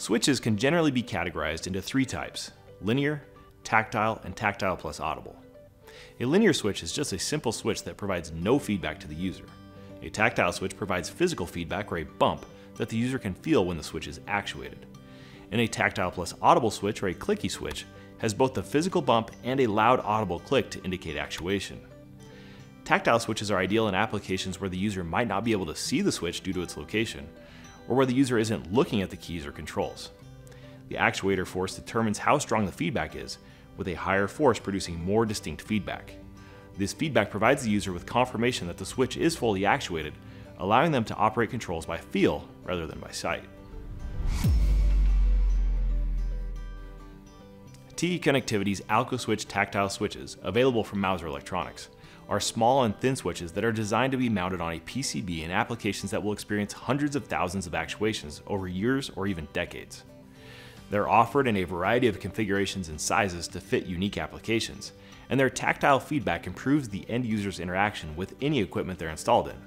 Switches can generally be categorized into three types: linear, tactile, and tactile plus audible. A linear switch is just a simple switch that provides no feedback to the user. A tactile switch provides physical feedback or a bump that the user can feel when the switch is actuated. And a tactile plus audible switch or a clicky switch has both the physical bump and a loud audible click to indicate actuation. Tactile switches are ideal in applications where the user might not be able to see the switch due to its location, or where the user isn't looking at the keys or controls. The actuator force determines how strong the feedback is, with a higher force producing more distinct feedback. This feedback provides the user with confirmation that the switch is fully actuated, allowing them to operate controls by feel rather than by sight. TE Connectivity's Alcoswitch Tactile Switches, available from Mouser Electronics, are small and thin switches that are designed to be mounted on a PCB in applications that will experience hundreds of thousands of actuations over years or even decades. They're offered in a variety of configurations and sizes to fit unique applications, and their tactile feedback improves the end user's interaction with any equipment they're installed in.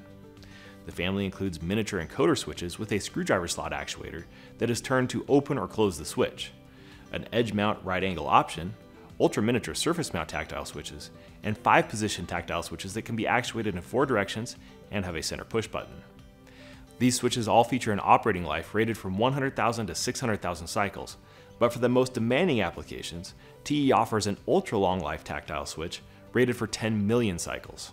The family includes miniature encoder switches with a screwdriver slot actuator that is turned to open or close the switch, an edge mount right angle option, ultra miniature surface mount tactile switches, and 5-position tactile switches that can be actuated in 4 directions and have a center push button. These switches all feature an operating life rated from 100,000 to 600,000 cycles, but for the most demanding applications, TE offers an ultra long life tactile switch rated for 10 million cycles.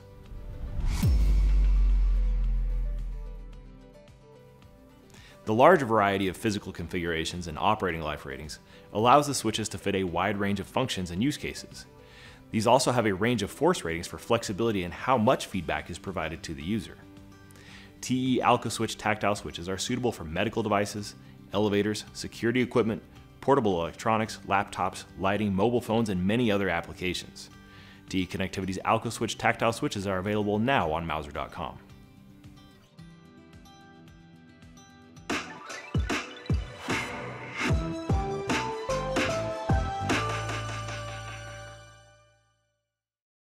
The large variety of physical configurations and operating life ratings allows the switches to fit a wide range of functions and use cases. These also have a range of force ratings for flexibility in how much feedback is provided to the user. TE Alcoswitch Tactile Switches are suitable for medical devices, elevators, security equipment, portable electronics, laptops, lighting, mobile phones, and many other applications. TE Connectivity's Alcoswitch Tactile Switches are available now on Mouser.com.